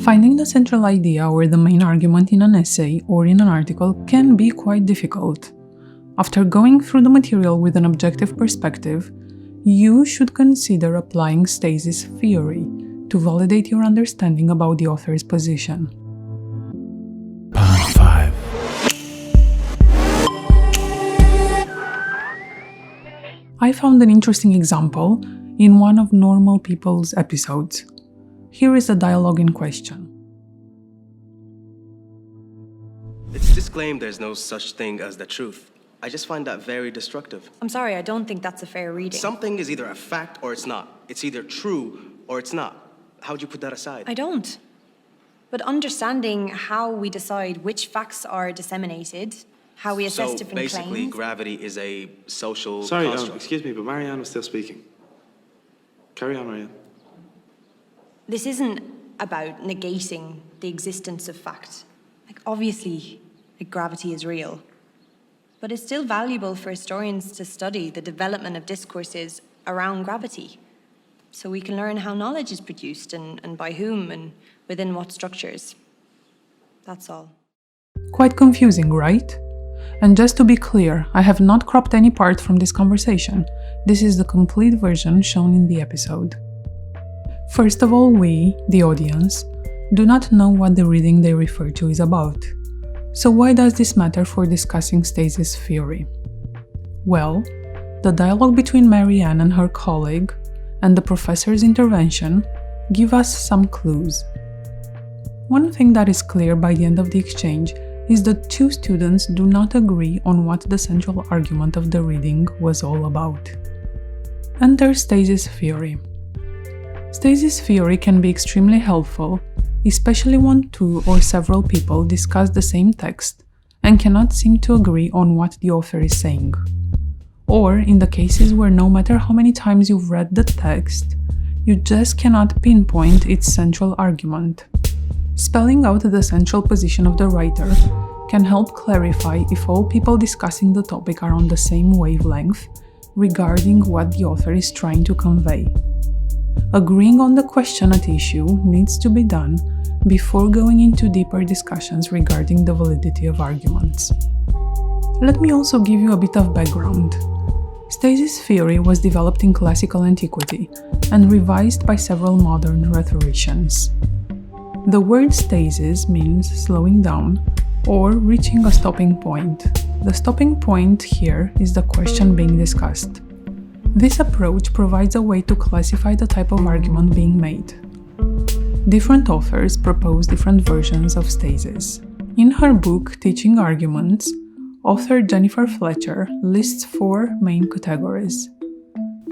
Finding the central idea or the main argument in an essay or in an article can be quite difficult. After going through the material with an objective perspective, you should consider applying Stasis theory to validate your understanding about the author's position. Part 5. I found an interesting example in one of Normal People's episodes. Here is the dialogue in question. It's disclaimed there's no such thing as the truth. I just find that very destructive. I'm sorry, I don't think that's a fair reading. Something is either a fact or it's not. It's either true or it's not. How'd you put that aside? I don't. But understanding how we decide which facts are disseminated, how we assess different claims... So basically, gravity is a social Sorry, construct. excuse me, but Marianne was still speaking. Carry on, Marianne. This isn't about negating the existence of fact. Obviously, gravity is real. But it's still valuable for historians to study the development of discourses around gravity, so we can learn how knowledge is produced and by whom and within what structures. That's all. Quite confusing, right? And just to be clear, I have not cropped any part from this conversation. This is the complete version shown in the episode. First of all, we, the audience, do not know what the reading they refer to is about. So why does this matter for discussing Stasis theory? Well, the dialogue between Marianne and her colleague and the professor's intervention give us some clues. One thing that is clear by the end of the exchange is that two students do not agree on what the central argument of the reading was all about. Enter Stasis theory. Stasis theory can be extremely helpful, especially when two or several people discuss the same text and cannot seem to agree on what the author is saying. Or in the cases where no matter how many times you've read the text, you just cannot pinpoint its central argument. Spelling out the central position of the writer can help clarify if all people discussing the topic are on the same wavelength regarding what the author is trying to convey. Agreeing on the question at issue needs to be done before going into deeper discussions regarding the validity of arguments. Let me also give you a bit of background. Stasis theory was developed in classical antiquity and revised by several modern rhetoricians. The word stasis means slowing down or reaching a stopping point. The stopping point here is the question being discussed. This approach provides a way to classify the type of argument being made. Different authors propose different versions of stasis. In her book Teaching Arguments, author Jennifer Fletcher lists 4 main categories.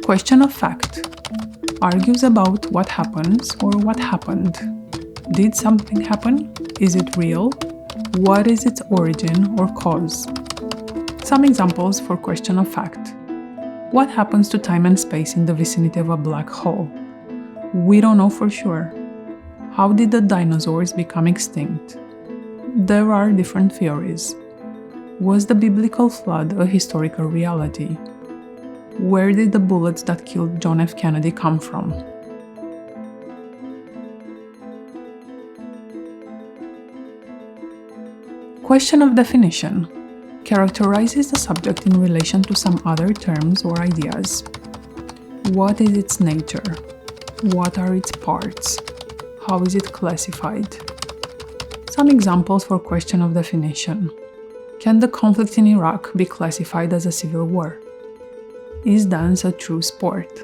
Question of fact argues about what happens or what happened. Did something happen? Is it real? What is its origin or cause? Some examples for question of fact. What happens to time and space in the vicinity of a black hole? We don't know for sure. How did the dinosaurs become extinct? There are different theories. Was the biblical flood a historical reality? Where did the bullets that killed John F. Kennedy come from? Question of definition characterizes the subject in relation to some other terms or ideas. What is its nature? What are its parts? How is it classified? Some examples for question of definition. Can the conflict in Iraq be classified as a civil war? Is dance a true sport?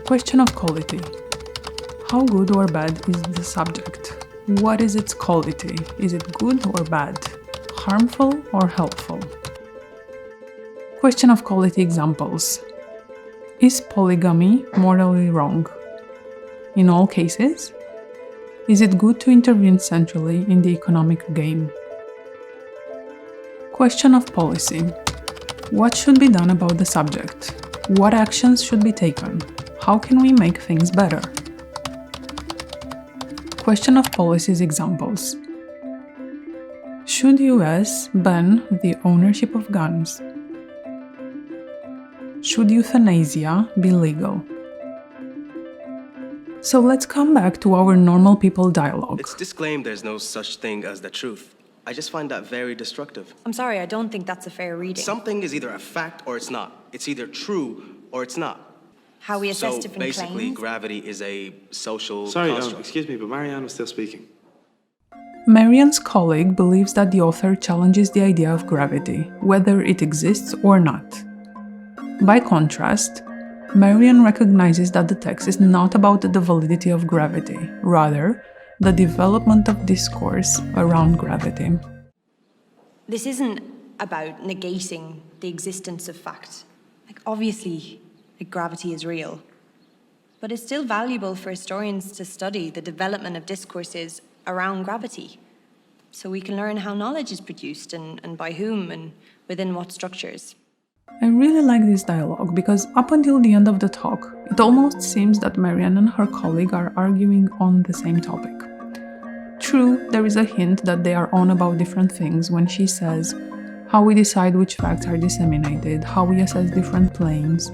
Question of quality. How good or bad is the subject? What is its quality? Is it good or bad? Harmful or helpful? Question of quality examples. Is polygamy morally wrong? In all cases? Is it good to intervene centrally in the economic game? Question of policy. What should be done about the subject? What actions should be taken? How can we make things better? Question of policies examples. Should US ban the ownership of guns? Should euthanasia be legal? So let's come back to our normal people dialogue. It's disclaimed there's no such thing as the truth. I just find that very destructive. I'm sorry, I don't think that's a fair reading. Something is either a fact or it's not. It's either true or it's not. How we assess So different basically, claims. gravity is a social Sorry, construct. excuse me, but Marianne was still speaking. Marianne's colleague believes that the author challenges the idea of gravity, whether it exists or not. By contrast, Marianne recognizes that the text is not about the validity of gravity, rather, the development of discourse around gravity. This isn't about negating the existence of fact. Obviously, gravity is real. But it's still valuable for historians to study the development of discourses around gravity, so we can learn how knowledge is produced and by whom and within what structures. I really like this dialogue because up until the end of the talk, it almost seems that Marianne and her colleague are arguing on the same topic. True, there is a hint that they are on about different things when she says how we decide which facts are disseminated, how we assess different planes.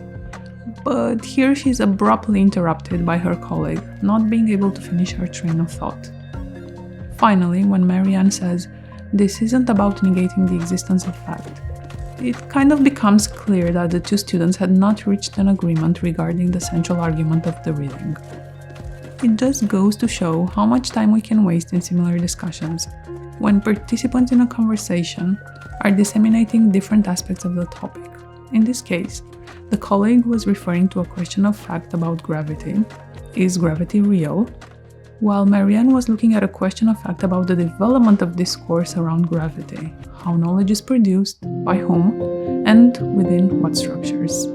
But here she's abruptly interrupted by her colleague, not being able to finish her train of thought. Finally, when Marianne says, "This isn't about negating the existence of fact," it kind of becomes clear that the two students had not reached an agreement regarding the central argument of the reading. It just goes to show how much time we can waste in similar discussions, when participants in a conversation are disseminating different aspects of the topic. In this case, the colleague was referring to a question of fact about gravity. Is gravity real? While Marianne was looking at a question of fact about the development of discourse around gravity, how knowledge is produced, by whom, and within what structures.